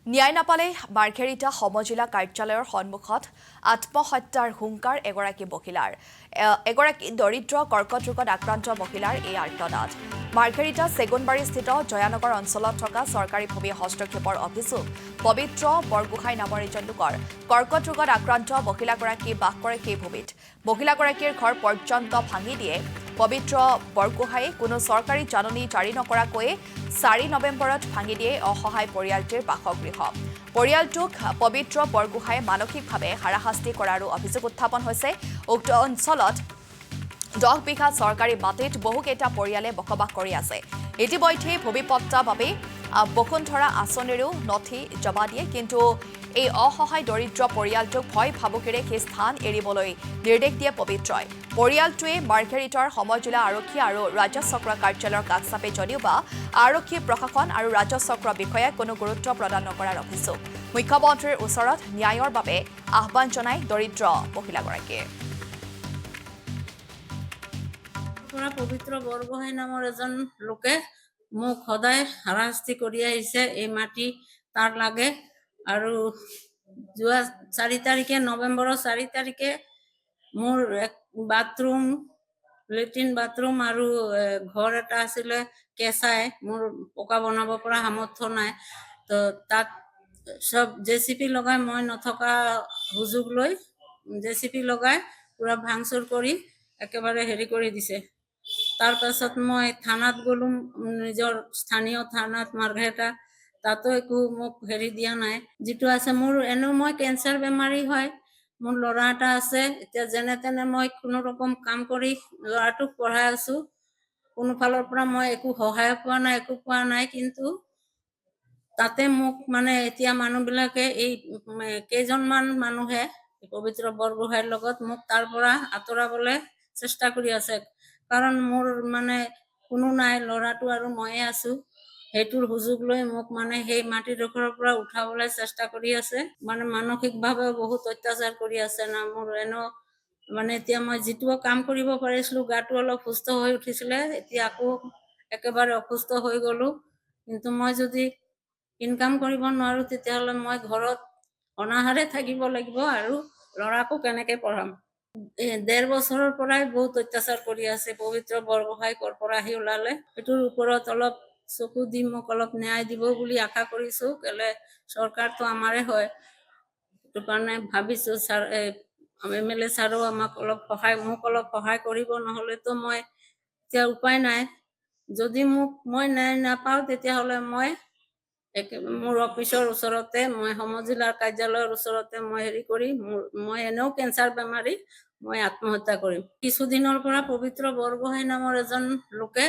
ন্যায় নাপালে মাৰ্ঘেৰিটা সমজিলা কাৰ্যালয়ৰ সন্মুখত আত্মহত্যাৰ হুংকাৰ এগৰাকী মহিলাৰ এগৰাকী দৰিদ্ৰ কৰ্কট ৰোগত আক্ৰান্ত মহিলাৰ এই আৰ্তনাদ মাৰ্ঘেৰিটা চেগুনবাৰীস্থিত জয়ানগৰ অঞ্চলত থকা চৰকাৰী ভূমি হস্তক্ষেপৰ অভিযোগ পবিত্ৰ বৰগোহাঁই নামৰ এজন লোকৰ কৰ্কট ৰোগত আক্ৰান্ত মহিলাগৰাকী বাস কৰে সেই ভূমিত মহিলাগৰাকীৰ ঘৰ পৰ্যন্ত ভাঙি দিয়ে পবিত্ৰ বৰগোহাঁয়ে কোনো চৰকাৰী জাননী জাৰি নকৰাকৈয়ে 4 নৱেম্বৰত ভাঙি দিয়ে অসহায় পৰিয়ালটিৰ বাসগৃহ পৰিয়ালটোক পবিত্ৰ বৰগোহাঁয়ে মানসিকভাৱে হাৰাশাস্তি কৰাৰো অভিযোগ উত্থাপন হৈছে উক্ত অঞ্চলত 10 বিঘা চৰকাৰী মাটিত বহুকেইটা পৰিয়ালে বসবাস কৰি আছে ইতিমধ্যে ভূমিপট্টাৰ বাবে বসুন্ধৰা আঁচনিৰো নথি জমা দিয়ে কিন্তু এই অসহায় দৰিদ্ৰ পৰিয়ালটোক ভয় ভাবুকিৰে সেই স্থান এৰিবলৈ নিৰ্দেশ দিয়ে পবিত্ৰই পৰিয়ালটোৱে মাৰ্ঘেৰিটাৰ সমজিলা আৰক্ষী আৰু ৰাজচক্ৰ কাৰ্যালয়ৰ কাষ চাপে যদিওবা আৰক্ষী প্ৰশাসন আৰু ৰাজচক্ৰ বিষয়াই কোনো গুৰুত্ব প্ৰদান নকৰাৰ অভিযোগ মুখ্যমন্ত্ৰীৰ ওচৰত ন্যায়ৰ বাবে আহ্বান জনাই দৰিদ্ৰ মহিলাগৰাকীয়ে পবিত্ৰ বৰগোহাঁই নামৰ এজন লোকে মোক সদায় হাৰাশাস্তি কৰি আহিছে এই মাটি তাৰ লাগে আৰু যোৱা 4 তাৰিখে নৱেম্বৰৰ 4 তাৰিখে মোৰ এক বাথৰুম লেট্ৰিন বাথৰুম আৰু ঘৰ এটা আছিলে কেঁচাই মোৰ পকা বনাব পৰা সামৰ্থ্য নাই তো তাত সব জেচিপি লগাই মই নথকা সুযোগ লৈ জেচিপি লগাই পুৰা ভাঙচুৰ কৰি একেবাৰে হেৰি কৰি দিছে তাৰ পাছত মই থানাত গলো নিজৰ স্থানীয় থানাত মাৰ্ঘেৰিটা তাতো একো মোক হেৰি দিয়া নাই যেটো আছে মোৰ এনো মই কেন্সাৰ বেমাৰী হয় মোৰ ল'ৰা এটা আছে এতিয়া যেনে তেনে মই কোনো ৰকম কাম কৰি ল'ৰাটোক পঢ়াই আছো কোনো ফালৰ পৰা মই একো সহায় পোৱা নাই একো পোৱা নাই কিন্তু তাতে মোক মানে এতিয়া মানুহবিলাকে এই কেইজনমান মানুহে পবিত্ৰ বৰগোহাঁইৰ লগত মোক তাৰ পৰা আঁতৰাবলৈ চেষ্টা কৰি আছে কাৰণ মোৰ মানে কোনো নাই ল'ৰাটো আৰু ময়ে আছো হেতুৰ সুযোগ লৈ মোক মানে সেই মাটিডোখৰৰ পৰা উঠাবলৈ চেষ্টা কৰি আছে মানে মানসিকভাৱে বহুত অত্যাচাৰ কৰি আছে না মোৰ এনো মানে এতিয়া মই যেটো কাম কৰিব পাৰিছিলো গাটো অলপ সুস্থ হৈ উঠিছিলে এতিয়া আকৌ একেবাৰে অসুস্থ হৈ গলো কিন্তু মই যদি ইনকাম কৰিব নোৱাৰো তেতিয়াহলে মই ঘৰত অনাহাৰে থাকিব লাগিব আৰু ল'ৰাকো কেনেকৈ পঢ়াম 1.5 বছৰৰ পৰাই বহুত অত্যাচাৰ কৰি আছে পবিত্ৰ বৰগোহাঁই কৰপৰাহি ওলালে এটোৰ ওপৰত অলপ চকু দি মোক অলপ ন্যায় দিব বুলি আশা কৰিছো কেলে চৰকাৰটো আমাৰে হয় এটো কাৰণে ভাবিছো স্যাৰ এমএলএ স্যাৰো আমাক অলপ সহায় কৰিব নহলে তো মই এতিয়া উপায় নাই যদি মই ন্যায় নাপাও তেতিয়াহলে মই মোৰ অফিচৰ ওচৰতে মই সমজিলাৰ কাৰ্যালয়ৰ ওচৰতে মই হেৰি কৰি মই এনেও কেন্সাৰ বেমাৰী মই আত্মহত্যা কৰিম কিছুদিনৰ পৰা পবিত্ৰ বৰগোহাঁই নামৰ এজন লোকে